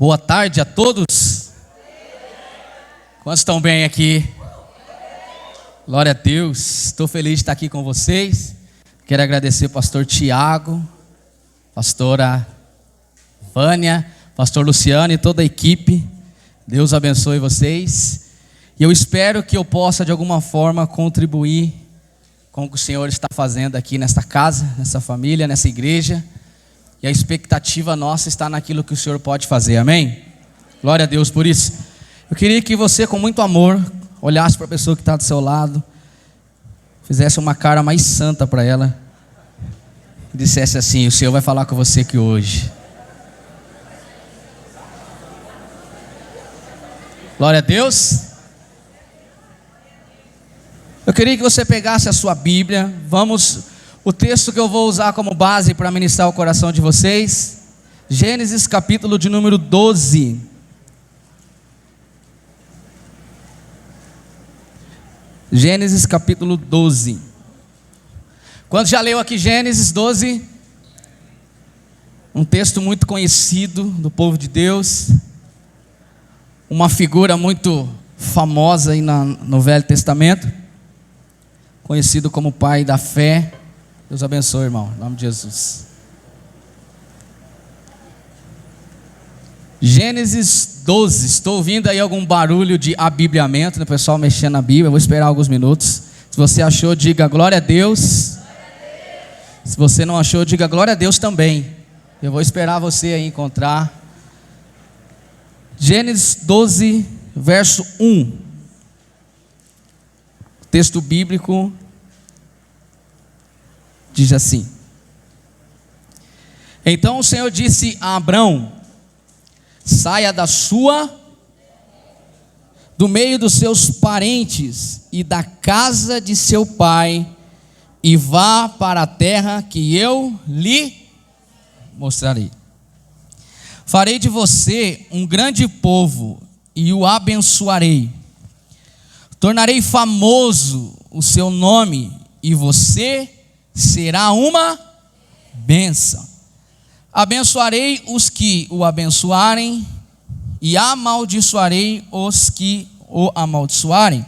Boa tarde a todos. Quantos estão bem aqui? Glória a Deus. Estou feliz de estar aqui com vocês. Quero agradecer ao pastor Tiago, pastora Vânia, pastor Luciano e toda a equipe. Deus abençoe vocês. E eu espero que eu possa de alguma forma contribuir com o que o Senhor está fazendo aqui nesta casa, nessa família, nessa igreja. E a expectativa nossa está naquilo que o Senhor pode fazer, amém? Glória a Deus por isso. Eu queria que você, com muito amor, olhasse para a pessoa que está do seu lado, fizesse uma cara mais santa para ela e dissesse assim: o Senhor vai falar com você aqui hoje. Glória a Deus. Eu queria que você pegasse a sua Bíblia. O texto que eu vou usar como base para ministrar o coração de vocês, Gênesis capítulo de número 12. Gênesis capítulo 12. Quantos já leu aqui Gênesis 12? Um texto muito conhecido do povo de Deus. Uma figura muito famosa aí no Velho Testamento. Conhecido como pai da fé. Deus abençoe, irmão, em nome de Jesus. Gênesis 12. Estou ouvindo aí algum barulho de abibliamento, né? O pessoal mexendo na Bíblia. Eu vou esperar alguns minutos. Se você achou, diga glória a Deus. Se você não achou, diga glória a Deus também. Eu vou esperar você aí encontrar. Gênesis 12, verso 1. Texto bíblico diz assim: Então o Senhor disse a Abrão: saia do meio dos seus parentes e da casa de seu pai, e vá para a terra que eu lhe mostrarei. Farei de você um grande povo e o abençoarei. Tornarei famoso o seu nome e você será uma bênção. Abençoarei os que o abençoarem e amaldiçoarei os que o amaldiçoarem.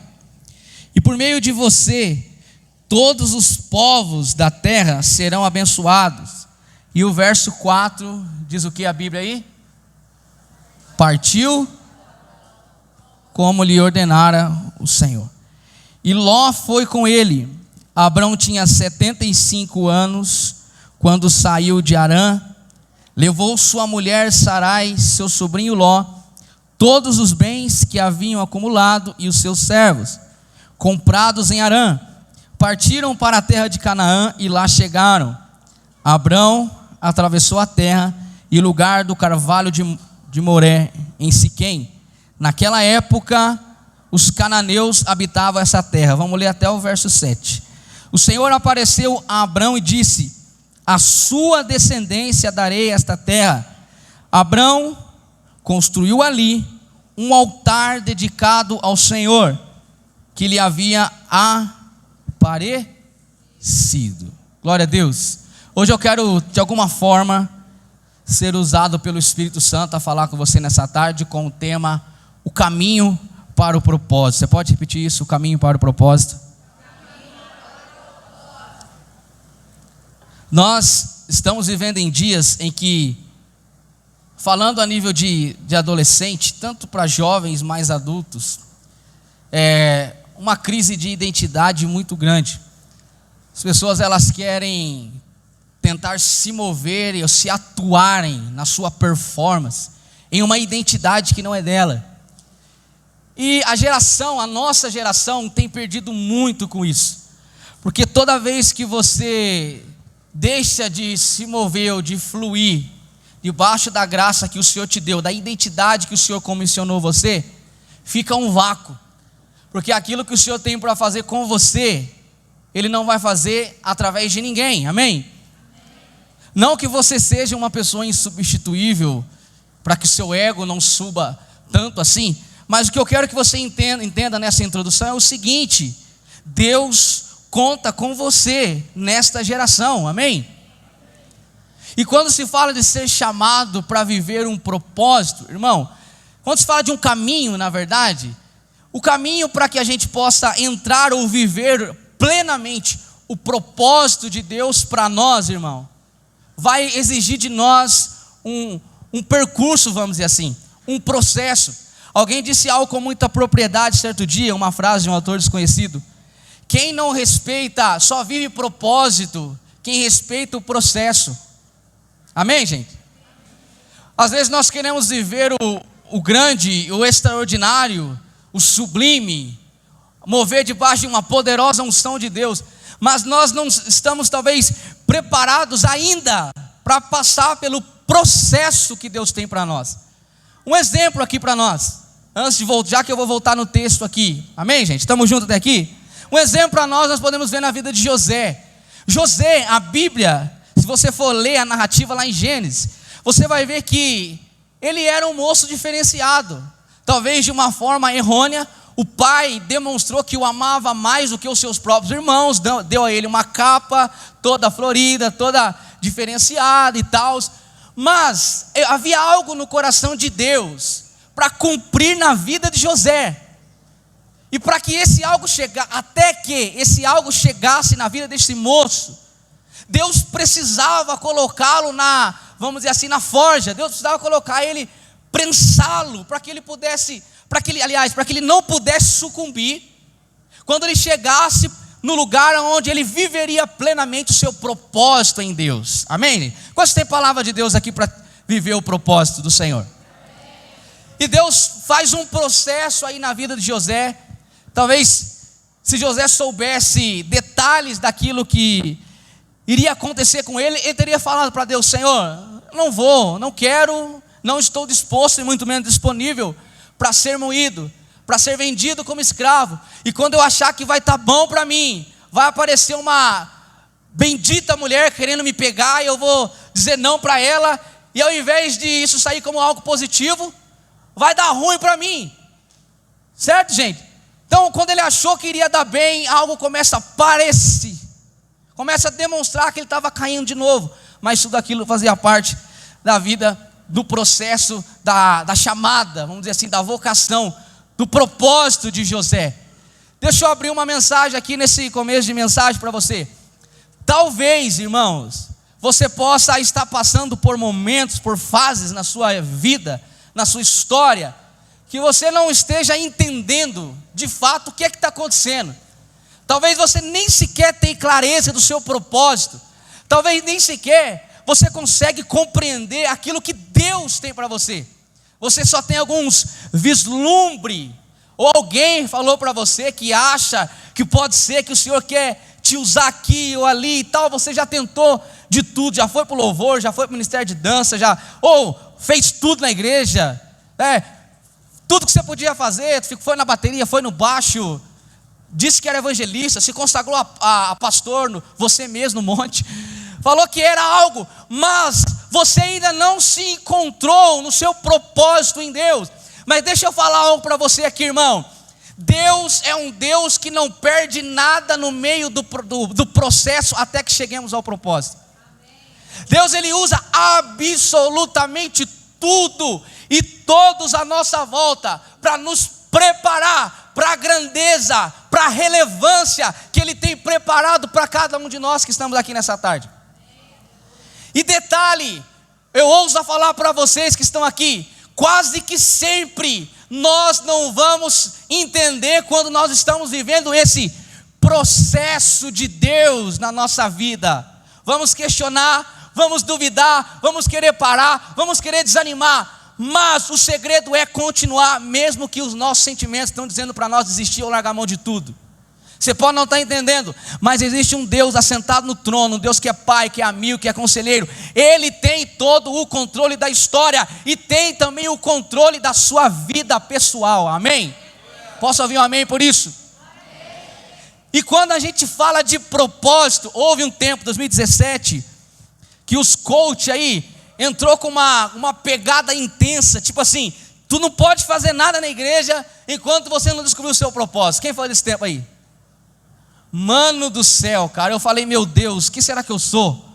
E por meio de você, todos os povos da terra serão abençoados. E o verso 4 diz o que a Bíblia aí? Partiu como lhe ordenara o Senhor. E Ló foi com ele. Abrão tinha 75 anos quando saiu de Harã. Levou sua mulher Sarai, seu sobrinho Ló, todos os bens que haviam acumulado e os seus servos, comprados em Harã. Partiram para a terra de Canaã e lá chegaram. Abrão atravessou a terra e o lugar do carvalho de Moré, em Siquém. Naquela época, os cananeus habitavam essa terra. Vamos ler até o verso 7. O Senhor apareceu a Abrão e disse: a sua descendência darei esta terra. Abrão construiu ali um altar dedicado ao Senhor, que lhe havia aparecido. Glória a Deus. Hoje eu quero, de alguma forma, ser usado pelo Espírito Santo a falar com você nessa tarde com o tema: o caminho para o propósito. Você pode repetir isso? O caminho para o propósito. Nós estamos vivendo em dias em que, falando a nível de adolescente, tanto para jovens mais adultos, uma crise de identidade muito grande. As pessoas, elas querem tentar se mover ou se atuarem na sua performance, em uma identidade que não é dela. E a nossa geração tem perdido muito com isso. Porque toda vez que você deixa de se mover ou de fluir debaixo da graça que o Senhor te deu, da identidade que o Senhor comissionou você, fica um vácuo. Porque aquilo que o Senhor tem para fazer com você, Ele não vai fazer através de ninguém, amém? Não que você seja uma pessoa insubstituível, para que o seu ego não suba tanto assim, mas o que eu quero que você entenda nessa introdução é o seguinte: Deus conta com você nesta geração, amém? E quando se fala de ser chamado para viver um propósito, irmão, quando se fala de um caminho, na verdade, o caminho para que a gente possa entrar ou viver plenamente o propósito de Deus para nós, irmão, vai exigir de nós um percurso, vamos dizer assim, um processo. Alguém disse algo com muita propriedade certo dia, uma frase de um autor desconhecido: quem não respeita só vive propósito, quem respeita o processo. Amém, gente? Às vezes nós queremos viver o grande, o extraordinário, o sublime, mover debaixo de uma poderosa unção de Deus, mas nós não estamos talvez preparados ainda para passar pelo processo que Deus tem para nós. Um exemplo aqui para nós, antes de voltar, já que eu vou voltar no texto aqui, amém, gente? Estamos juntos até aqui? Um exemplo para nós podemos ver na vida de José. José, a Bíblia, se você for ler a narrativa lá em Gênesis, você vai ver que ele era um moço diferenciado. Talvez de uma forma errônea, o pai demonstrou que o amava mais do que os seus próprios irmãos, deu a ele uma capa toda florida, toda diferenciada e tal. Mas havia algo no coração de Deus para cumprir na vida de José. E para que esse algo chegasse, até que esse algo chegasse na vida desse moço, Deus precisava colocá-lo vamos dizer assim, na forja. Deus precisava colocar ele, prensá-lo, para que ele pudesse, para que ele não pudesse sucumbir, quando ele chegasse no lugar onde ele viveria plenamente o seu propósito em Deus. Amém? Quantos tem palavra de Deus aqui para viver o propósito do Senhor? E Deus faz um processo aí na vida de José. Talvez se José soubesse detalhes daquilo que iria acontecer com ele, ele teria falado para Deus: Senhor, não vou, não quero, não estou disposto e muito menos disponível para ser moído, para ser vendido como escravo. E quando eu achar que vai estar bom para mim, vai aparecer uma bendita mulher querendo me pegar, e eu vou dizer não para ela, e ao invés de isso sair como algo positivo, vai dar ruim para mim. Certo, gente? Então, quando ele achou que iria dar bem, algo começa a demonstrar que ele estava caindo de novo. Mas tudo aquilo fazia parte da vida, do processo, da chamada, vamos dizer assim, da vocação, do propósito de José. Deixa eu abrir uma mensagem aqui nesse começo de mensagem para você. Talvez, irmãos, você possa estar passando por momentos, por fases na sua vida, na sua história, que você não esteja entendendo de fato o que é que está acontecendo. Talvez você nem sequer tenha clareza do seu propósito. Talvez nem sequer você consegue compreender aquilo que Deus tem para você. Você só tem alguns vislumbres, ou alguém falou para você que acha que pode ser que o Senhor quer te usar aqui ou ali e tal. Você já tentou de tudo, já foi para o louvor, já foi para o ministério de dança, fez tudo na igreja, tudo que você podia fazer, foi na bateria, foi no baixo, disse que era evangelista, se consagrou a pastor, você mesmo no monte, falou que era algo, mas você ainda não se encontrou no seu propósito em Deus. Mas deixa eu falar algo para você aqui, irmão. Deus é um Deus que não perde nada no meio do processo até que cheguemos ao propósito. Deus, Ele usa absolutamente tudo e todos à nossa volta para nos preparar para a grandeza, para a relevância que Ele tem preparado para cada um de nós que estamos aqui nessa tarde. E detalhe, eu ouso falar para vocês que estão aqui, quase que sempre nós não vamos entender quando nós estamos vivendo esse processo de Deus na nossa vida. Vamos questionar, vamos duvidar, vamos querer parar, vamos querer desanimar, mas o segredo é continuar, mesmo que os nossos sentimentos estão dizendo para nós desistir ou largar a mão de tudo. Você pode não estar entendendo, mas existe um Deus assentado no trono, um Deus que é pai, que é amigo, que é conselheiro. Ele tem todo o controle da história e tem também o controle da sua vida pessoal, amém? Posso ouvir um amém por isso? Amém. E quando a gente fala de propósito, houve um tempo, 2017, que os coach aí entrou com uma pegada intensa, tipo assim, tu não pode fazer nada na igreja enquanto você não descobriu o seu propósito. Quem foi desse tempo aí? Mano do céu, cara, eu falei, meu Deus, o que será que eu sou?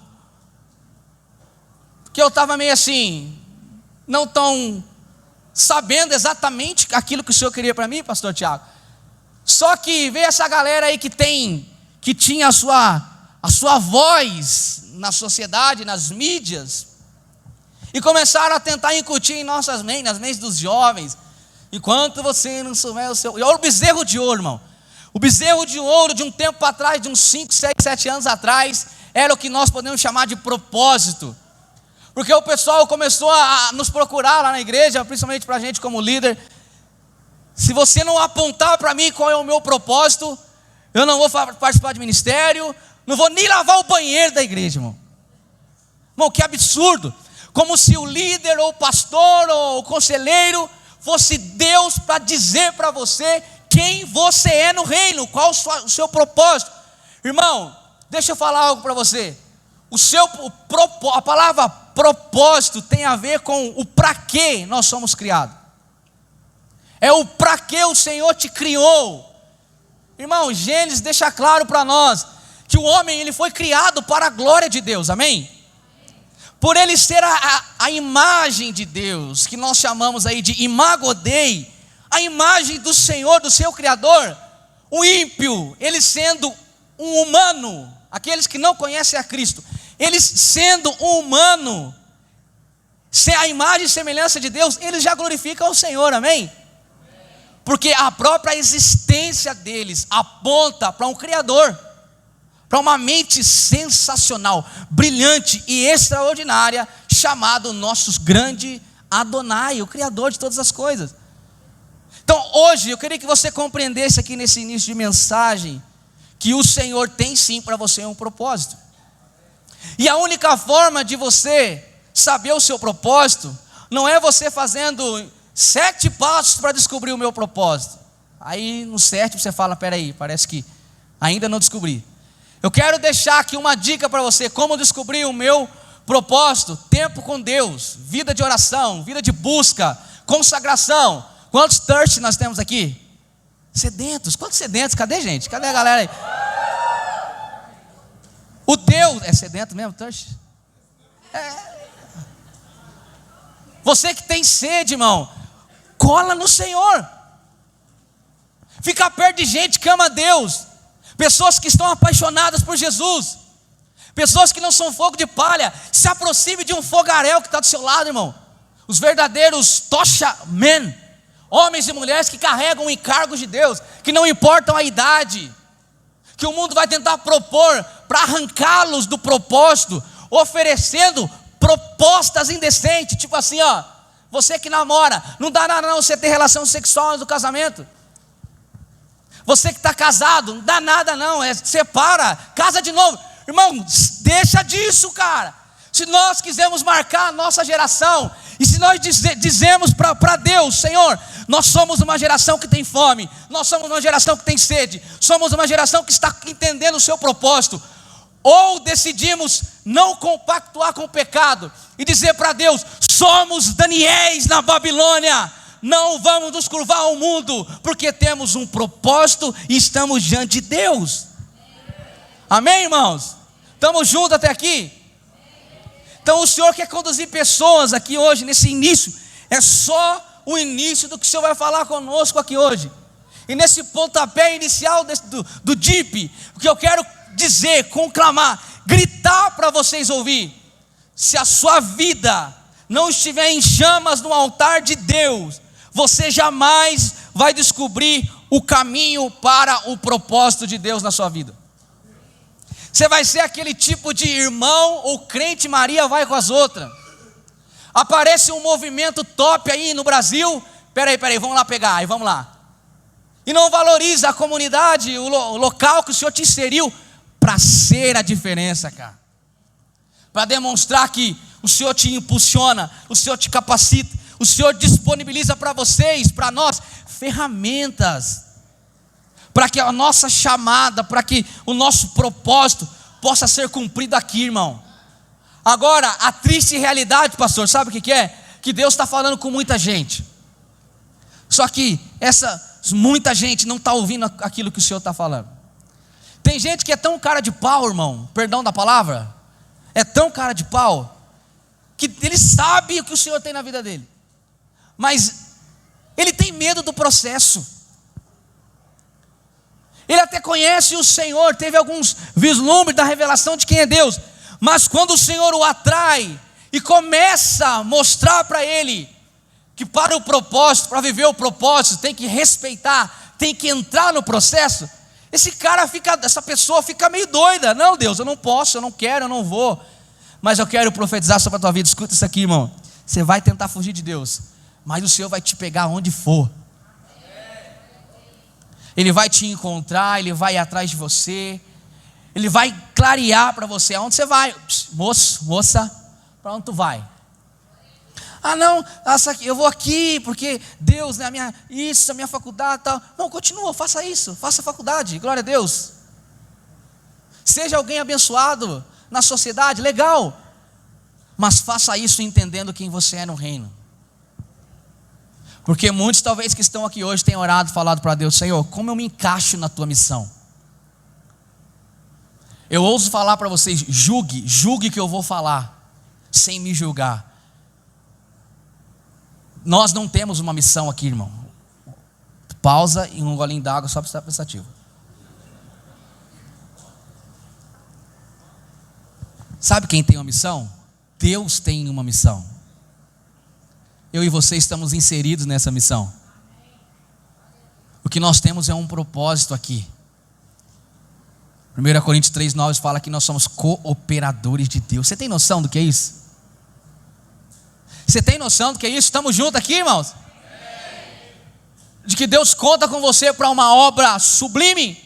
porque eu estava meio assim, não tão sabendo exatamente aquilo que o Senhor queria para mim, pastor Tiago. Só que veio essa galera aí que tinha a sua voz na sociedade, nas mídias, e começaram a tentar incutir em nossas mentes, nas mentes dos jovens, enquanto você não souber o seu... E olha o bezerro de ouro, irmão. O bezerro de ouro de um tempo atrás, de uns 5, 6, 7 anos atrás, era o que nós podemos chamar de propósito. Porque o pessoal começou a nos procurar lá na igreja, principalmente para a gente como líder. Se você não apontar para mim qual é o meu propósito, eu não vou participar de ministério, não vou nem lavar o banheiro da igreja, irmão. Irmão, que absurdo. Como se o líder, ou o pastor, ou o conselheiro fosse Deus para dizer para você quem você é no reino, qual o seu propósito. Irmão, deixa eu falar algo para você. A palavra propósito tem a ver com o para que nós somos criados. É o para que o Senhor te criou. Irmão, Gênesis deixa claro para nós que o homem ele foi criado para a glória de Deus, amém? Por ele ser a imagem de Deus, que nós chamamos aí de imago Dei, a imagem do Senhor, do seu Criador. O ímpio, ele sendo um humano, aqueles que não conhecem a Cristo, eles sendo um humano, ser a imagem e semelhança de Deus, eles já glorificam o Senhor, amém? Porque a própria existência deles aponta para um Criador, para uma mente sensacional, brilhante e extraordinária, chamado nosso grande Adonai, o Criador de todas as coisas. Então hoje eu queria que você compreendesse aqui nesse início de mensagem, que o Senhor tem sim para você um propósito. E a única forma de você saber o seu propósito, não é você fazendo 7 passos para descobrir o meu propósito. Aí no 7 você fala, peraí, parece que ainda não descobri. Eu quero deixar aqui uma dica para você, como descobrir o meu propósito. Tempo com Deus, vida de oração, vida de busca, consagração. Quantos thirst nós temos aqui? Sedentos, quantos sedentos? Cadê gente? Cadê a galera aí? O Deus, é sedento mesmo, thirst? Você que tem sede, irmão, cola no Senhor. Fica perto de gente que ama a Deus. Pessoas que estão apaixonadas por Jesus, pessoas que não são fogo de palha. Se aproxime de um fogaréu que está do seu lado, irmão. Os verdadeiros tocha men, homens e mulheres que carregam encargos de Deus, que não importam a idade, que o mundo vai tentar propor para arrancá-los do propósito, oferecendo propostas indecentes, tipo assim, ó, você que namora, não dá nada não você ter relação sexual antes do casamento. Você que está casado, não dá nada não, separa, casa de novo. Irmão, deixa disso, cara. Se nós quisermos marcar a nossa geração, e se nós dizemos para Deus, Senhor, nós somos uma geração que tem fome, nós somos uma geração que tem sede, somos uma geração que está entendendo o seu propósito, ou decidimos não compactuar com o pecado, e dizer para Deus, somos Daniéis na Babilônia, não vamos nos curvar ao mundo, porque temos um propósito e estamos diante de Deus. Amém, irmãos? Estamos juntos até aqui? Então o Senhor quer conduzir pessoas aqui hoje, nesse início. É só o início do que o Senhor vai falar conosco aqui hoje. E nesse pontapé inicial do DIP, o que eu quero dizer, conclamar, gritar para vocês ouvir: se a sua vida não estiver em chamas no altar de Deus, você jamais vai descobrir o caminho para o propósito de Deus na sua vida. Você vai ser aquele tipo de irmão ou crente Maria vai com as outras. Aparece um movimento top aí no Brasil, peraí, vamos lá pegar, aí vamos lá. E não valoriza a comunidade, o local que o Senhor te inseriu, para ser a diferença, cara. Para demonstrar que o Senhor te impulsiona, o Senhor te capacita, o Senhor disponibiliza para vocês, para nós, ferramentas, para que a nossa chamada, para que o nosso propósito possa ser cumprido aqui, irmão. Agora, a triste realidade, pastor, sabe o que é? Que Deus está falando com muita gente, só que muita gente não está ouvindo aquilo que o Senhor está falando. Tem gente que é tão cara de pau, irmão, perdão da palavra, é tão cara de pau, que ele sabe o que o Senhor tem na vida dele, mas ele tem medo do processo. Ele até conhece o Senhor, teve alguns vislumbres da revelação de quem é Deus, mas quando o Senhor o atrai e começa a mostrar para ele que para o propósito, para viver o propósito, tem que respeitar, tem que entrar no processo, essa pessoa fica meio doida. Não, Deus, eu não posso, eu não quero, eu não vou. Mas eu quero profetizar sobre a tua vida. Escuta isso aqui, irmão. Você vai tentar fugir de Deus, mas o Senhor vai te pegar onde for. Ele vai te encontrar, Ele vai ir atrás de você, Ele vai clarear para você aonde você vai. Moço, moça, para onde tu vai? Ah não, eu vou aqui porque Deus, né, a minha faculdade e tal. Não, continua, faça isso, faça a faculdade, glória a Deus. Seja alguém abençoado na sociedade, legal. Mas faça isso entendendo quem você é no reino. Porque muitos talvez que estão aqui hoje têm orado, falado para Deus: Senhor, como eu me encaixo na tua missão? Eu ouso falar para vocês: julgue que eu vou falar, sem me julgar. Nós não temos uma missão aqui, irmão. Pausa e um golinho d'água só para estar pensativo. Sabe quem tem uma missão? Deus tem uma missão. Eu e você estamos inseridos nessa missão. O que nós temos é um propósito aqui. 1 Coríntios 3,9 fala que nós somos cooperadores de Deus. Você tem noção do que é isso? Você tem noção do que é isso? Estamos juntos aqui, irmãos? De que Deus conta com você para uma obra sublime,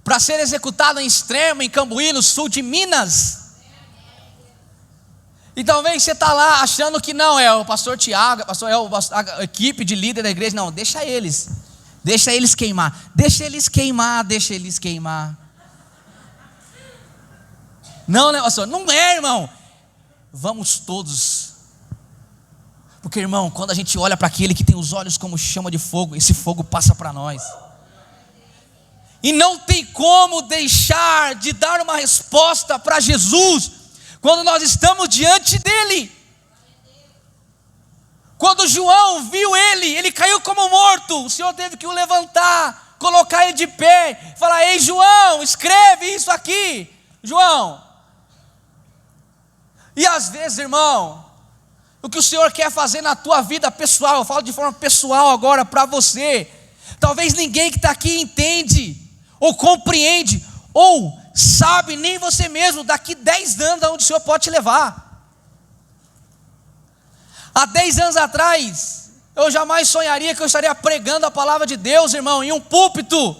para ser executada em Extremo, em Cambuí, no sul de Minas. E talvez você está lá achando que não, é o pastor Tiago, a equipe de líder da igreja. Não, deixa eles queimar. Não, né, pastor? Não é, irmão. Vamos todos. Porque, irmão, quando a gente olha para aquele que tem os olhos como chama de fogo, esse fogo passa para nós. E não tem como deixar de dar uma resposta para Jesus quando nós estamos diante dele. Quando João viu ele caiu como morto. O Senhor teve que o levantar, colocar ele de pé, falar: ei João, escreve isso aqui, João. E às vezes, irmão, o que o Senhor quer fazer na tua vida pessoal, eu falo de forma pessoal agora para você, talvez ninguém que está aqui entende, ou compreende, ou sabe, nem você mesmo, daqui 10 anos aonde o Senhor pode te levar. Há 10 anos atrás, eu jamais sonharia que eu estaria pregando a palavra de Deus, irmão, em um púlpito.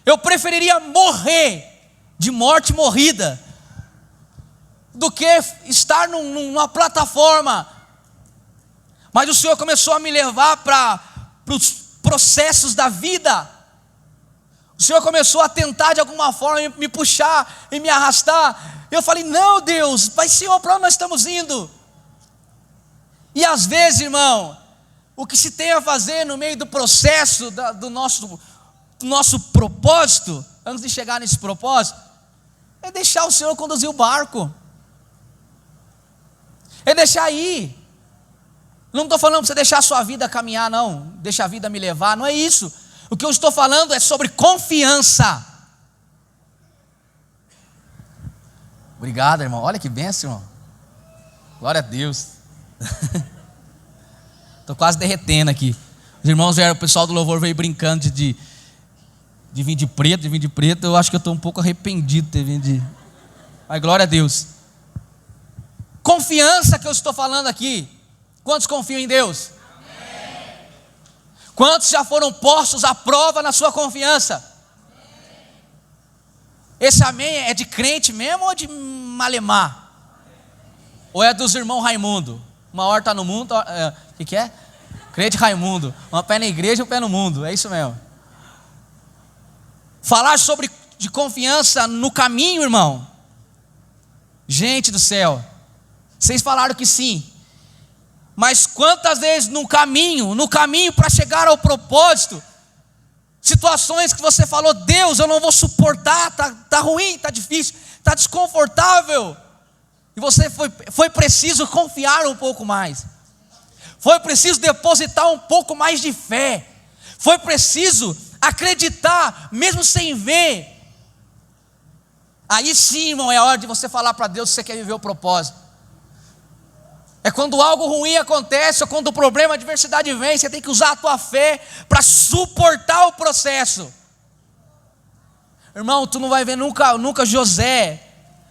Eu preferiria morrer, de morte morrida, do que estar numa plataforma. Mas o Senhor começou a me levar para os processos da vida. O Senhor começou a tentar de alguma forma me puxar e me arrastar. Eu falei: não, Deus, mas Senhor, para onde nós estamos indo? E às vezes, irmão, o que se tem a fazer no meio do processo do nosso propósito, antes de chegar nesse propósito, é deixar o Senhor conduzir o barco. É deixar ir. Não estou falando para você deixar a sua vida caminhar, não. Deixa a vida me levar, não é isso. O que eu estou falando é sobre confiança. Obrigado, irmão. Olha que bênção, irmão. Glória a Deus. Estou quase derretendo aqui. Os irmãos vieram, o pessoal do louvor veio brincando de vir de preto, Eu acho que eu estou um pouco arrependido de ter vindo de... Mas glória a Deus. Confiança que eu estou falando aqui. Quantos confiam em Deus? Amém. Quantos já foram postos à prova na sua confiança? Amém. Esse amém é de crente mesmo ou de malemar? Ou é dos irmãos Raimundo? Uma hora está no mundo, o que é? Crente Raimundo. Uma pé na igreja e um pé no mundo, é isso mesmo. Falar sobre de confiança no caminho, irmão. Gente do céu, vocês falaram que sim, mas quantas vezes no caminho para chegar ao propósito, situações que você falou: Deus, eu não vou suportar, tá ruim, tá difícil, tá desconfortável, E foi preciso confiar um pouco mais. Foi preciso depositar um pouco mais de fé. Foi preciso acreditar, mesmo sem ver. Aí sim, irmão, é a hora de você falar para Deus que você quer viver o propósito. É quando algo ruim acontece, ou quando o problema, a adversidade vem, você tem que usar a tua fé para suportar o processo. Irmão, tu não vai ver nunca José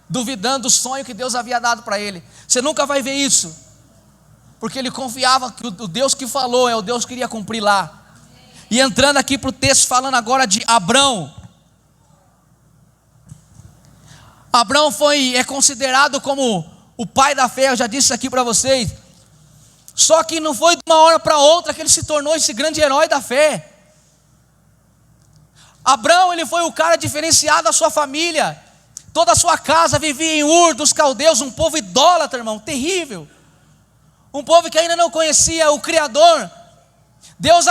duvidando do sonho que Deus havia dado para ele. Você nunca vai ver isso, porque ele confiava que o Deus que falou é o Deus que iria cumprir lá. E entrando aqui para o texto, falando agora de Abrão. Abrão é considerado como o pai da fé, eu já disse isso aqui para vocês. Só que não foi de uma hora para outra que ele se tornou esse grande herói da fé. Abrão, ele foi o cara diferenciado da sua família. Toda a sua casa vivia em Ur dos caldeus, um povo idólatra, irmão, terrível. Um povo que ainda não conhecia o Criador. Deus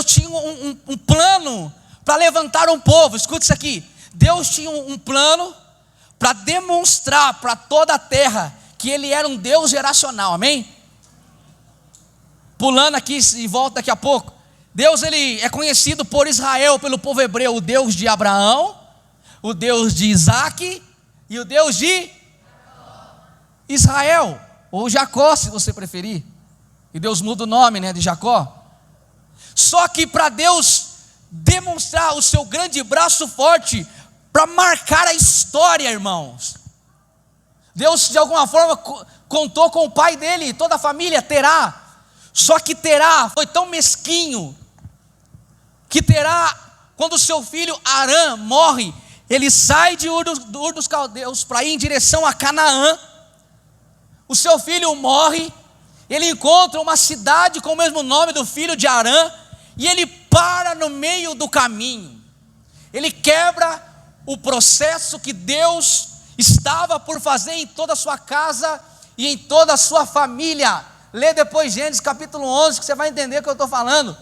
tinha um plano para levantar um povo. Escute isso aqui. Deus tinha um plano para demonstrar para toda a terra que Ele era um Deus geracional, amém? Pulando aqui e volta daqui a pouco. Deus, Ele é conhecido por Israel, pelo povo hebreu, o Deus de Abraão, o Deus de Isaac e o Deus de Israel, ou Jacó, se você preferir. E Deus muda o nome, de Jacó. Só que para Deus demonstrar o seu grande braço forte, para marcar a história, irmãos, Deus de alguma forma contou com o pai dele, toda a família, Terá. Só que Terá foi tão mesquinho, que Terá, quando o seu filho Arã morre, ele sai de Ur dos caldeus para ir em direção a Canaã. O seu filho morre, ele encontra uma cidade com o mesmo nome do filho de Arã, e ele para no meio do caminho. Ele quebra o processo que Deus estava por fazer em toda a sua casa e em toda a sua família. Lê depois Gênesis capítulo 11, que você vai entender o que eu estou falando.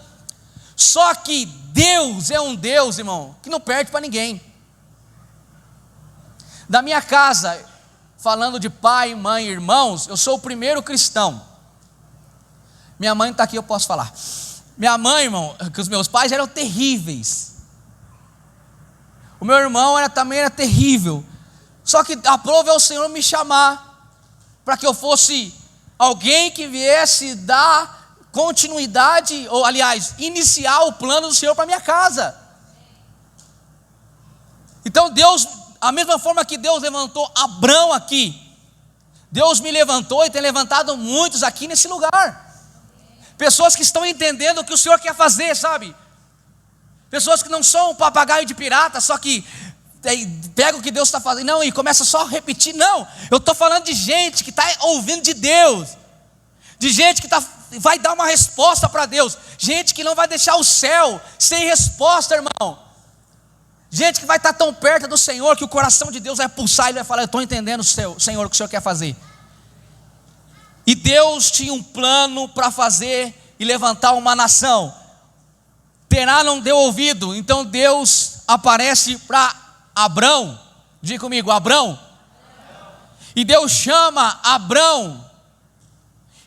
Só que Deus é um Deus, irmão, que não perde para ninguém. Da minha casa, falando de pai, mãe, irmãos, eu sou o primeiro cristão. Minha mãe está aqui, eu posso falar. Minha mãe, irmão, que os meus pais eram terríveis. O meu irmão também era terrível. Só que aprove ao Senhor me chamar para que eu fosse alguém que viesse dar continuidade, ou aliás, iniciar o plano do Senhor para minha casa. Então Deus, a mesma forma que Deus levantou Abrão aqui, Deus me levantou e tem levantado muitos aqui nesse lugar. Pessoas que estão entendendo o que o Senhor quer fazer, sabe? Pessoas que não são um papagaio de pirata, só que pega o que Deus está fazendo, não, e começa só a repetir. Não, eu estou falando de gente que está ouvindo de Deus, de gente que vai dar uma resposta para Deus, gente que não vai deixar o céu sem resposta, irmão. Gente que vai estar tão perto do Senhor que o coração de Deus vai pulsar e ele vai falar: eu estou entendendo, Senhor, o que o Senhor quer fazer. E Deus tinha um plano para fazer e levantar uma nação. Terá não deu ouvido, então Deus aparece para Abrão. Diga comigo, Abrão. E Deus chama Abrão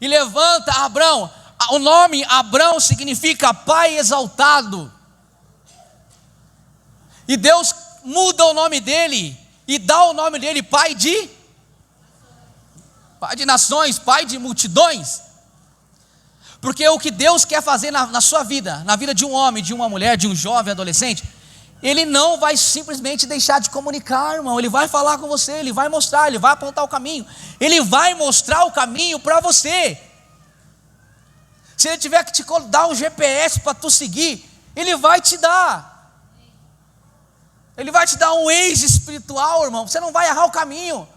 e levanta Abrão. O nome Abrão significa pai exaltado. E Deus muda o nome dele e dá o nome dele pai de nações, pai de multidões. Porque o que Deus quer fazer na sua vida, na vida de um homem, de uma mulher, de um jovem, adolescente, Ele não vai simplesmente deixar de comunicar, irmão. Ele vai falar com você, Ele vai mostrar, Ele vai apontar o caminho. Ele vai mostrar o caminho para você. Se Ele tiver que te dar um GPS para tu seguir, Ele vai te dar. Ele vai te dar um Waze espiritual, irmão. Você não vai errar o caminho.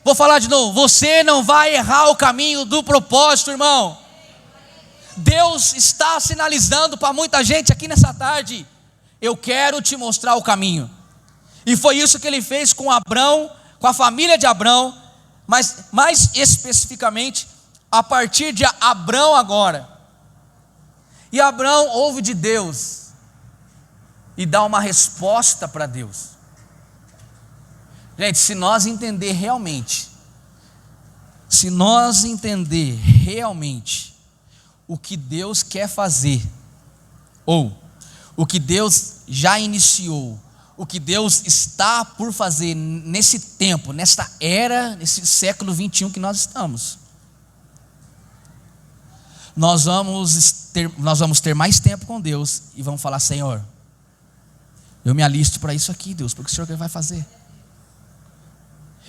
Vou falar de novo, você não vai errar o caminho do propósito, irmão. Deus está sinalizando para muita gente aqui nessa tarde: eu quero te mostrar o caminho. E foi isso que Ele fez com Abrão, com a família de Abrão, mas mais especificamente a partir de Abrão agora. E Abrão ouve de Deus e dá uma resposta para Deus. Gente, se nós entender realmente o que Deus quer fazer, ou o que Deus já iniciou, o que Deus está por fazer nesse tempo, nesta era, nesse século 21 que nós estamos, nós vamos ter mais tempo com Deus e vamos falar: Senhor, eu me alisto para isso aqui, Deus, porque o Senhor vai fazer.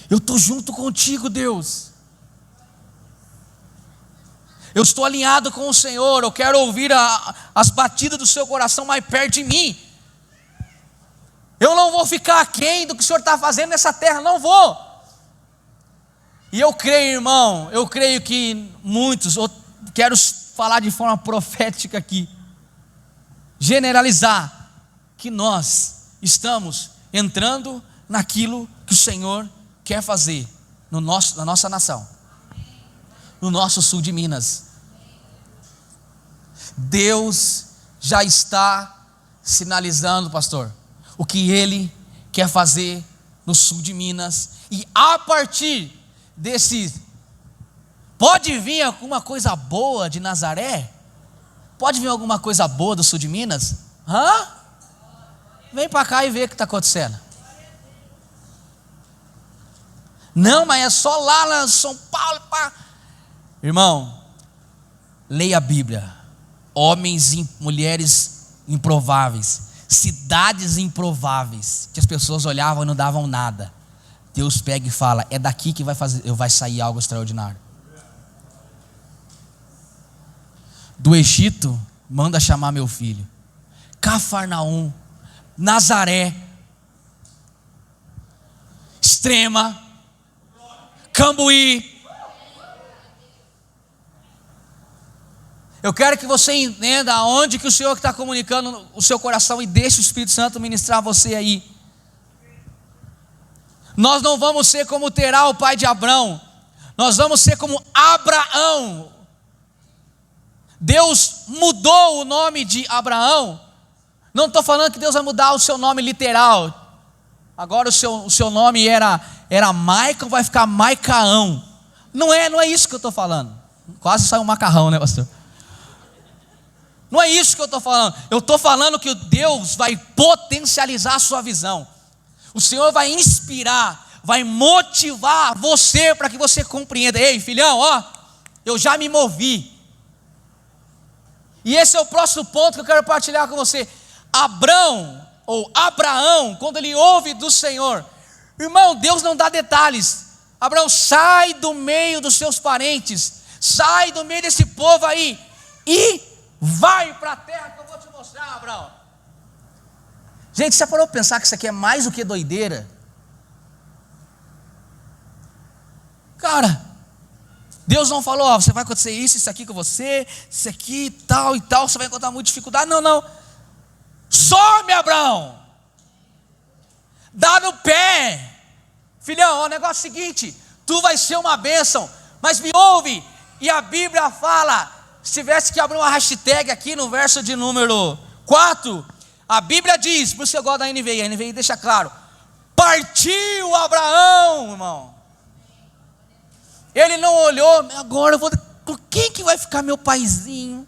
Eu estou junto contigo, Deus. Eu estou alinhado com o Senhor. Eu quero ouvir as batidas do seu coração mais perto de mim. Eu não vou ficar aquém do que o Senhor está fazendo nessa terra, não vou. E eu creio, irmão, eu creio que muitos, eu quero falar de forma profética aqui, generalizar, que nós estamos entrando naquilo que o Senhor quer fazer na nossa nação, no nosso sul de Minas. Deus já está sinalizando, pastor, o que Ele quer fazer no sul de Minas, e a partir pode vir alguma coisa boa de Nazaré? Pode vir alguma coisa boa do sul de Minas? Vem para cá e vê o que está acontecendo. Não, mas é só lá na São Paulo. Irmão, leia a Bíblia. Homens e mulheres improváveis, cidades improváveis, que as pessoas olhavam e não davam nada. Deus pega e fala: é daqui que vai sair algo extraordinário. Do Egito, manda chamar meu filho. Cafarnaum, Nazaré, Extrema, Cambuí. Eu quero que você entenda aonde que o Senhor está comunicando o seu coração, e deixe o Espírito Santo ministrar você aí. Nós não vamos ser como Terá, o pai de Abrão. Nós vamos ser como Abraão. Deus mudou o nome de Abraão. Não estou falando que Deus vai mudar o seu nome literal. Agora o seu nome era Michael, vai ficar Maicaão. Não é isso que eu estou falando. Quase saiu um macarrão, né, pastor? Não é isso que eu estou falando. Eu estou falando que Deus vai potencializar a sua visão. O Senhor vai inspirar, vai motivar você para que você compreenda. Ei, filhão, eu já me movi. E esse é o próximo ponto que eu quero partilhar com você. Abraão, quando ele ouve do Senhor, irmão, Deus não dá detalhes. Abraão, sai do meio dos seus parentes, sai do meio desse povo aí e vai para a terra que eu vou te mostrar, Abraão. Gente, você parou para pensar que isso aqui é mais do que doideira? Cara, Deus não falou: você vai acontecer isso aqui com você, isso aqui, tal e tal, você vai encontrar muita dificuldade. Não. Some, Abraão. Dá no pé. Filhão, o negócio é o seguinte: tu vai ser uma bênção, mas me ouve. E a Bíblia fala, se tivesse que abrir uma hashtag aqui no verso de número 4, a Bíblia diz, por isso eu gosto da NVI, a NVI deixa claro: partiu Abraão, irmão. Ele não olhou: agora eu vou, com quem que vai ficar meu paizinho?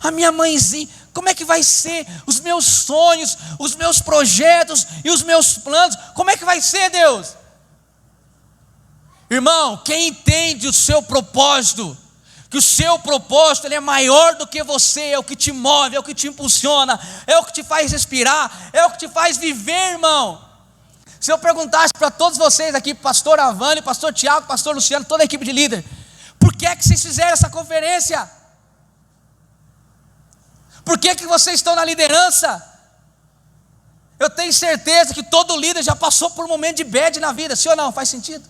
A minha mãezinha? Como é que vai ser os meus sonhos, os meus projetos e os meus planos? Como é que vai ser, Deus? Irmão, quem entende o seu propósito, que o seu propósito ele é maior do que você, é o que te move, é o que te impulsiona, é o que te faz respirar, é o que te faz viver, irmão. Se eu perguntasse para todos vocês aqui, pastor Avani, pastor Tiago, pastor Luciano, toda a equipe de líder, por que vocês fizeram essa conferência? Por que vocês estão na liderança? Eu tenho certeza que todo líder já passou por um momento de bad na vida, sim ou não? Faz sentido?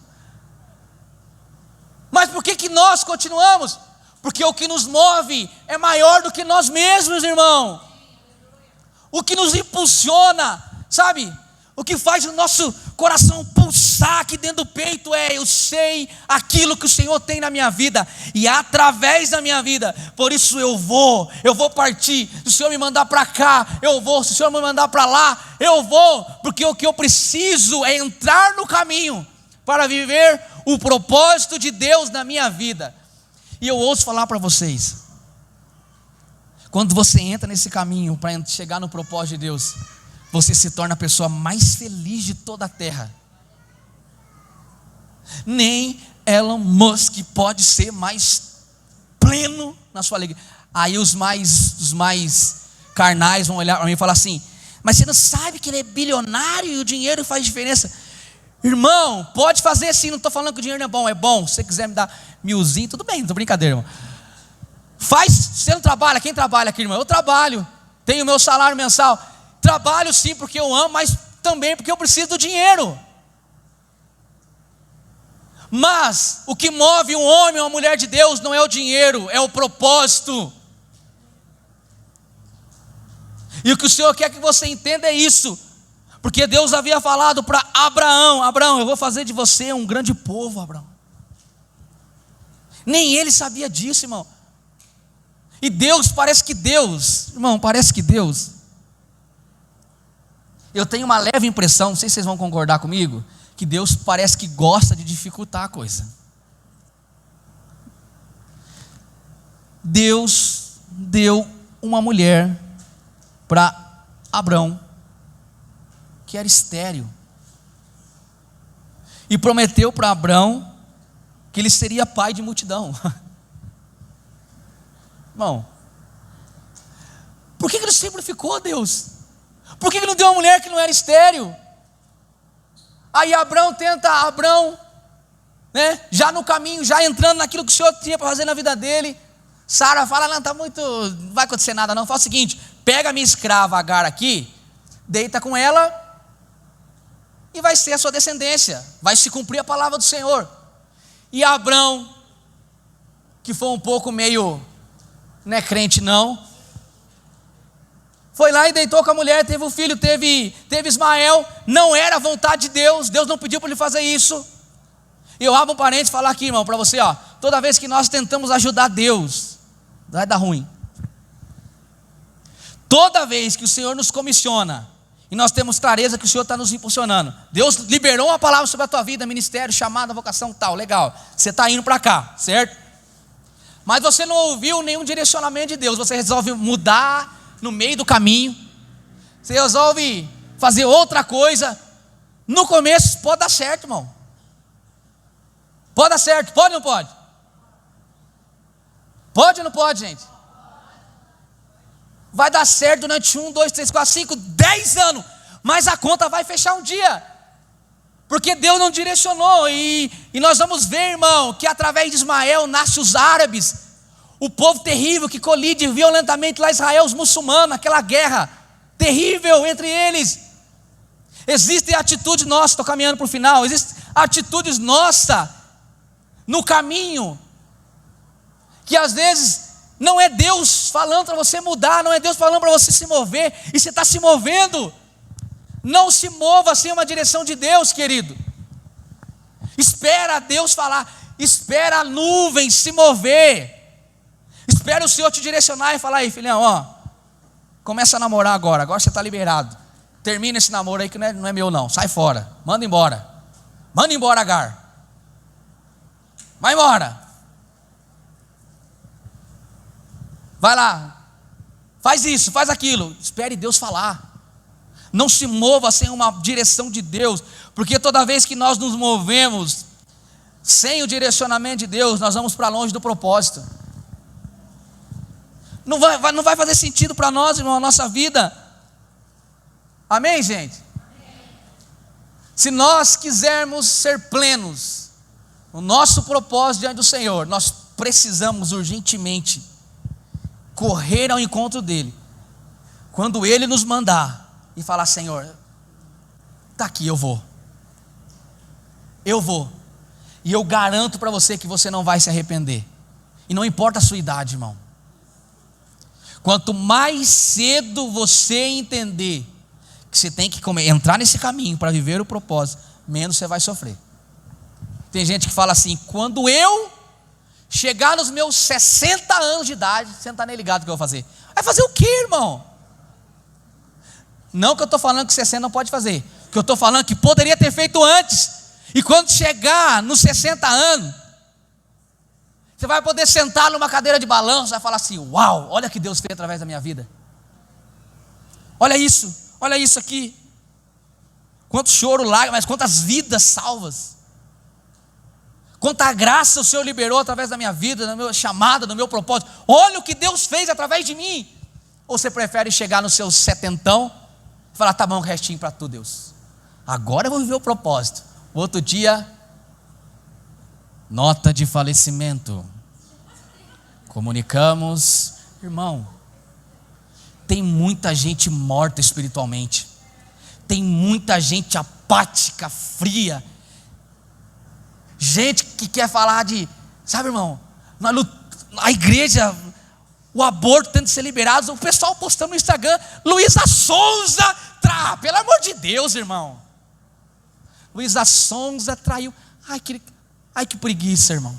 Mas por que nós continuamos? Porque o que nos move é maior do que nós mesmos, irmão. O que nos impulsiona, sabe? O que faz o nosso coração pulsar aqui dentro do peito eu sei aquilo que o Senhor tem na minha vida, e através da minha vida, por isso eu vou partir. Se o Senhor me mandar para cá, eu vou. Se o Senhor me mandar para lá, eu vou, porque o que eu preciso é entrar no caminho para viver o propósito de Deus na minha vida. E eu ouço falar para vocês, quando você entra nesse caminho para chegar no propósito de Deus, você se torna a pessoa mais feliz de toda a terra. Nem Elon Musk pode ser mais pleno na sua alegria. Aí os mais carnais vão olhar para mim e falar assim: mas você não sabe que ele é bilionário e o dinheiro faz diferença? Irmão, pode fazer sim, não estou falando que o dinheiro não é bom, é bom. Se você quiser me dar 1000zinho, tudo bem, não estou brincadeira, irmão. Faz, você não trabalha, quem trabalha aqui, irmão? Eu trabalho, tenho o meu salário mensal. Trabalho sim porque eu amo, mas também porque eu preciso do dinheiro. Mas o que move um homem ou uma mulher de Deus não é o dinheiro, é o propósito. E o que o Senhor quer que você entenda é isso. Porque Deus havia falado para Abraão: Abraão, eu vou fazer de você um grande povo, Abraão. Nem ele sabia disso, irmão. E Deus, irmão, parece que Deus, eu tenho uma leve impressão, não sei se vocês vão concordar comigo, que Deus parece que gosta de dificultar a coisa. Deus deu uma mulher para Abrão, que era estéril, e prometeu para Abrão que ele seria pai de multidão. Irmão, por que ele simplificou, Deus? Por que não deu uma mulher que não era estéril? Aí Abrão, né, já no caminho, já entrando naquilo que o Senhor tinha para fazer na vida dele. Sara fala: não, não vai acontecer nada não. Faz o seguinte: pega a minha escrava Agar aqui, deita com ela, e vai ser a sua descendência, vai se cumprir a palavra do Senhor. E Abrão, que foi um pouco meio, não é crente não, foi lá e deitou com a mulher, teve um filho, teve Ismael. Não era a vontade de Deus, Deus não pediu para ele fazer isso. E eu abro um parênteses e falar aqui, irmão, para você, toda vez que nós tentamos ajudar Deus, vai dar ruim. Toda vez que o Senhor nos comissiona, e nós temos clareza que o Senhor está nos impulsionando, Deus liberou uma palavra sobre a tua vida, ministério, chamada, vocação, tal, legal, você está indo para cá, certo? Mas você não ouviu nenhum direcionamento de Deus, você resolve mudar no meio do caminho, você resolve fazer outra coisa. No começo pode dar certo, irmão, pode dar certo, pode ou não pode? Pode ou não pode, gente? Vai dar certo durante 1, 2, 3, 4, 5, 10 anos, mas a conta vai fechar um dia, porque Deus não direcionou. E nós vamos ver, irmão, que através de Ismael nascem os árabes, o povo terrível que colide violentamente lá em Israel, os muçulmanos, aquela guerra terrível entre eles. Existem atitudes nossas, estou caminhando para o final, existem atitudes nossas no caminho, que às vezes não é Deus falando para você mudar, não é Deus falando para você se mover, e você está se movendo. Não se mova sem uma direção de Deus, querido. Espera Deus falar, espera a nuvem se mover, espera o Senhor te direcionar e falar: aí filhão, começa a namorar agora você está liberado, termina esse namoro aí que não é meu não, sai fora, manda embora Agar, vai embora, vai lá, faz isso, faz aquilo. Espere Deus falar, não se mova sem uma direção de Deus, porque toda vez que nós nos movemos sem o direcionamento de Deus, nós vamos para longe do propósito. Não vai fazer sentido para nós, irmão, a nossa vida. Amém, gente? Se nós quisermos ser plenos no nosso propósito diante do Senhor, nós precisamos urgentemente correr ao encontro dele, quando ele nos mandar, e falar: Senhor, está aqui, eu vou, e eu garanto para você que você não vai se arrepender. E não importa a sua idade, irmão, quanto mais cedo você entender que você tem que entrar nesse caminho para viver o propósito, menos você vai sofrer. Tem gente que fala assim: quando eu chegar nos meus 60 anos de idade, você não está nem ligado o que eu vou fazer. Vai fazer o quê, irmão? Não que eu estou falando que 60 não pode fazer, que eu estou falando que poderia ter feito antes. E quando chegar nos 60 anos, você vai poder sentar numa cadeira de balanço, vai falar assim: uau, olha o que Deus fez através da minha vida. Olha isso aqui. Quanto choro, lágrimas, mas quantas vidas salvas. Quanta graça o Senhor liberou através da minha vida, da minha chamada, do meu propósito. Olha o que Deus fez através de mim. Ou você prefere chegar no seu setentão e falar: tá bom, restinho para tu, Deus. Agora eu vou viver o propósito. Outro dia, nota de falecimento. Comunicamos, irmão, tem muita gente morta espiritualmente. Tem muita gente apática, fria. Gente que quer falar de, sabe, irmão, a igreja, o aborto tendo que ser liberado, o pessoal postando no Instagram: Luísa Sonza, pelo amor de Deus, irmão. Luísa Sonza traiu. Ai que preguiça, irmão.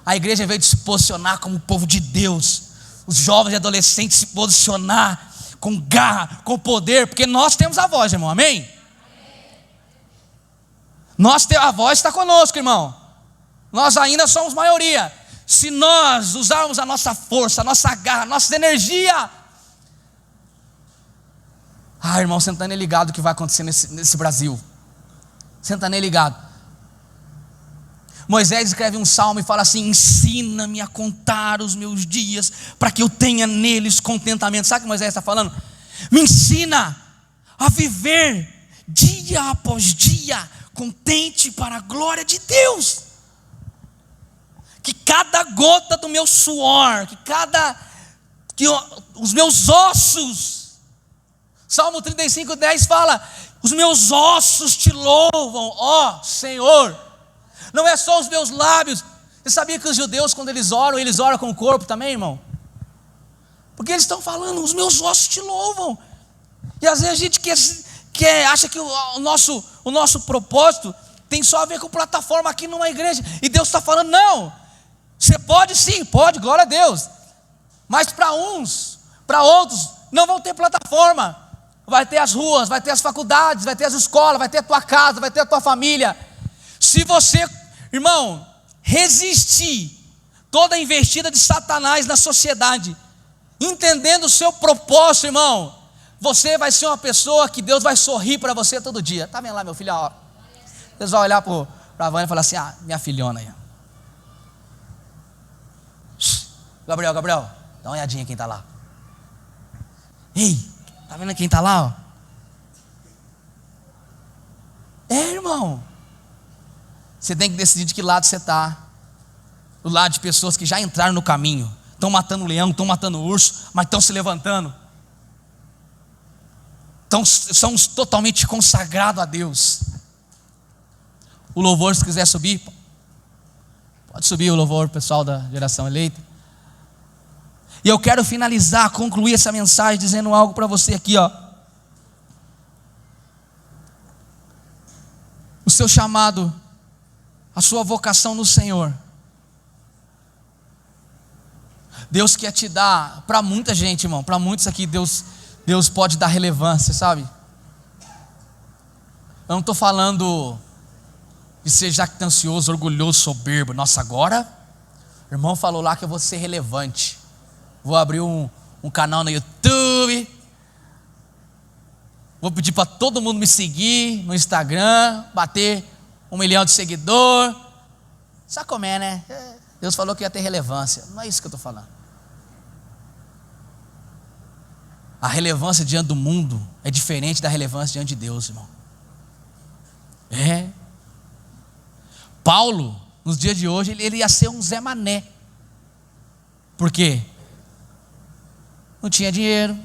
A igreja veio de se posicionar como o povo de Deus, os jovens e adolescentes se posicionar com garra, com poder, porque nós temos a voz, irmão, amém? A voz está conosco, irmão. Nós ainda somos maioria. Se nós usarmos a nossa força, a nossa garra, a nossa energia, irmão, você não está nem ligado o que vai acontecer nesse Brasil. Você não está nem ligado. Moisés escreve um salmo e fala assim: ensina-me a contar os meus dias, para que eu tenha neles contentamento. Sabe o que Moisés está falando? Me ensina a viver dia após dia, contente para a glória de Deus. Que cada gota do meu suor, os meus ossos, Salmo 35:10 fala: os meus ossos te louvam, ó Senhor. Não é só os meus lábios. Você sabia que os judeus, quando eles oram com o corpo também, irmão? Porque eles estão falando: os meus ossos te louvam. E às vezes a gente acha que o nosso propósito tem só a ver com plataforma aqui numa igreja. E Deus está falando: não, você pode sim, pode, glória a Deus. Mas para outros, não vão ter plataforma. Vai ter as ruas, vai ter as faculdades, vai ter as escolas, vai ter a tua casa, vai ter a tua família. Se você, irmão, resistir toda a investida de Satanás na sociedade, entendendo o seu propósito, irmão, você vai ser uma pessoa que Deus vai sorrir para você todo dia. Tá vendo lá, meu filho? Ó, Deus vai olhar para a Vânia e falar assim: minha filhona aí. Gabriel, dá uma olhadinha quem está lá. Ei, tá vendo quem está lá? Ó? Irmão, você tem que decidir de que lado você está. Do lado de pessoas que já entraram no caminho, estão matando o leão, estão matando o urso, mas estão se levantando. São totalmente consagrados a Deus. O louvor, se quiser subir, pode subir o louvor, pessoal da geração eleita. E eu quero finalizar, concluir essa mensagem dizendo algo para você aqui, ó. O seu chamado, a sua vocação no Senhor, Deus quer te dar, para muita gente, irmão, para muitos aqui, Deus pode dar relevância, sabe? Eu não estou falando de ser jactancioso, orgulhoso, soberbo. Nossa, agora o irmão falou lá que eu vou ser relevante. Vou abrir um canal no YouTube. Vou pedir para todo mundo me seguir no Instagram, bater 1 milhão de seguidores. Sabe como é, né? Deus falou que ia ter relevância. Não é isso que eu estou falando. A relevância diante do mundo é diferente da relevância diante de Deus, irmão. Paulo, nos dias de hoje, ele ia ser um Zé Mané. Por quê? Não tinha dinheiro,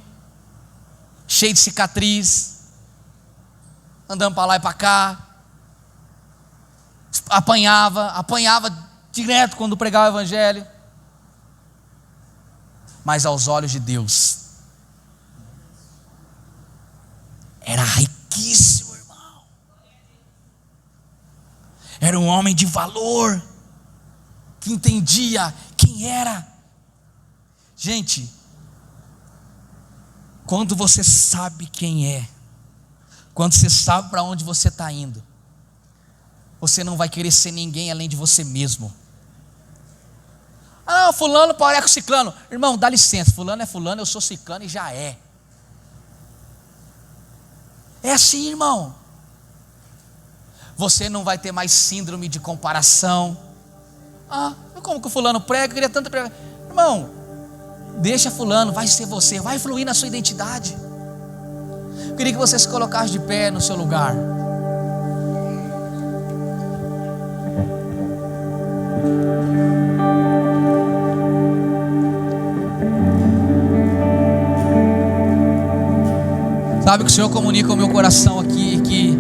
cheio de cicatriz, andando para lá e para cá, apanhava direto quando pregava o evangelho. Mas aos olhos de Deus, era riquíssimo, irmão. Era um homem de valor, que entendia quem era. Gente, quando você sabe quem é, quando você sabe para onde você está indo, você não vai querer ser ninguém além de você mesmo. Ah, fulano parece com ciclano. Irmão, dá licença, fulano é fulano, eu sou ciclano e já é. É assim, irmão. Você não vai ter mais síndrome de comparação. Ah, como que o fulano prega, eu queria tanto pregar. Irmão, deixa fulano, vai ser você, vai fluir na sua identidade. Eu queria que você se colocasse de pé no seu lugar. Sabe que o Senhor comunica ao meu coração aqui que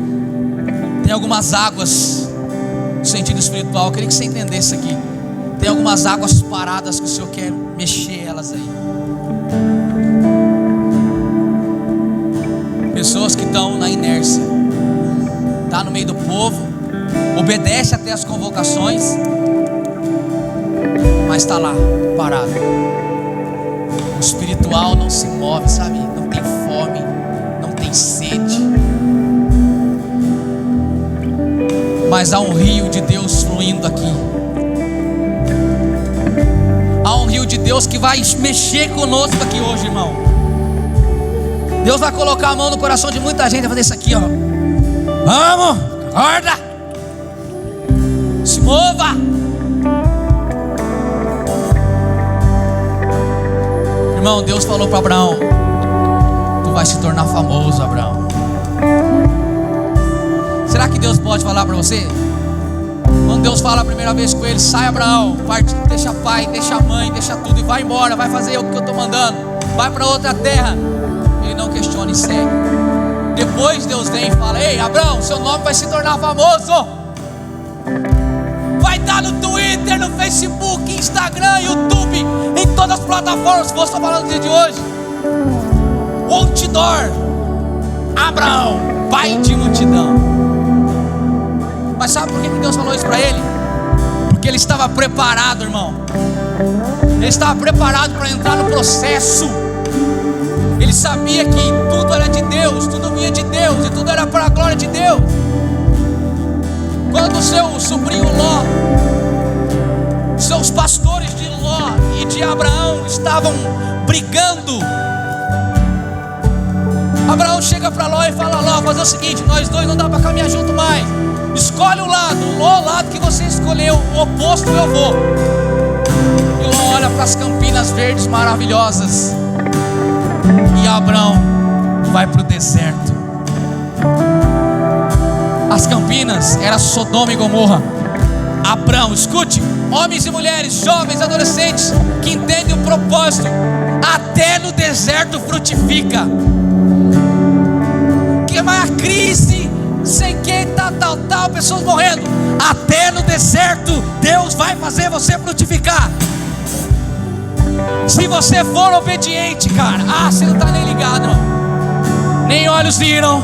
tem algumas águas no sentido espiritual. Eu queria que você entendesse aqui. Tem algumas águas paradas que o Senhor quer mexer elas aí. Pessoas que estão na inércia, está no meio do povo, obedece até as convocações, mas está lá, parado. O espiritual não se move, sabe? Não tem fome, não tem sede. Mas há um rio de Deus fluindo aqui. Há um rio de Deus que vai mexer conosco aqui hoje, irmão. Deus vai colocar a mão no coração de muita gente, vai fazer isso aqui, ó. Vamos, acorda, se mova. Irmão, Deus falou para Abraão: tu vai se tornar famoso, Abraão. Será que Deus pode falar para você? Quando Deus fala a primeira vez com ele: sai, Abraão, parte, deixa pai, deixa mãe, deixa tudo e vai embora, vai fazer o que eu estou mandando, vai para outra terra. Ele não questiona e segue. Depois Deus vem e fala: ei, Abraão, seu nome vai se tornar famoso. Vai estar no Twitter, no Facebook, Instagram, YouTube, em todas as plataformas. Se você está falando no dia de hoje, outdoor, Abraão, pai de multidão. Mas sabe por que Deus falou isso para ele? Porque ele estava preparado, irmão. Ele estava preparado para entrar no processo. Ele sabia que tudo era de Deus, tudo vinha de Deus e tudo era para a glória de Deus. Quando o seu sobrinho Ló, seus pastores de Ló e de Abraão estavam brigando, Abraão chega para Ló e fala: Ló, fazer o seguinte, nós dois não dá para caminhar junto mais. Escolhe o lado, Ló, o lado que você escolheu, o oposto eu vou. E Ló olha para as campinas verdes maravilhosas. E Abraão vai para o deserto. As campinas eram Sodoma e Gomorra. Abraão, escute, homens e mulheres, jovens, adolescentes, que entendem o propósito, até no deserto frutifica. Que mais a crise, sei que tal, pessoas morrendo, até no deserto Deus vai fazer você frutificar. Se você for obediente, cara, você não está nem ligado, não. Nem olhos viram,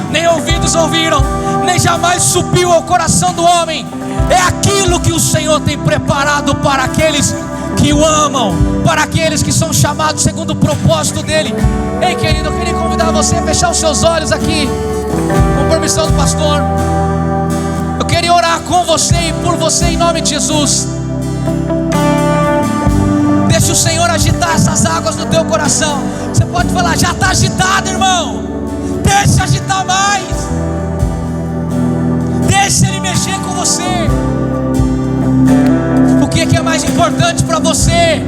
nem ouvidos ouviram, nem jamais subiu ao coração do homem. É aquilo que o Senhor tem preparado para aqueles que o amam, para aqueles que são chamados segundo o propósito dele. Ei, querido, eu queria convidar você a fechar os seus olhos aqui, com permissão do pastor. Eu queria orar com você e por você em nome de Jesus. Deixa o Senhor agitar essas águas no teu coração. Você pode falar: já está agitado, irmão. Deixa agitar mais. Deixa Ele mexer com você. O que é mais importante para você?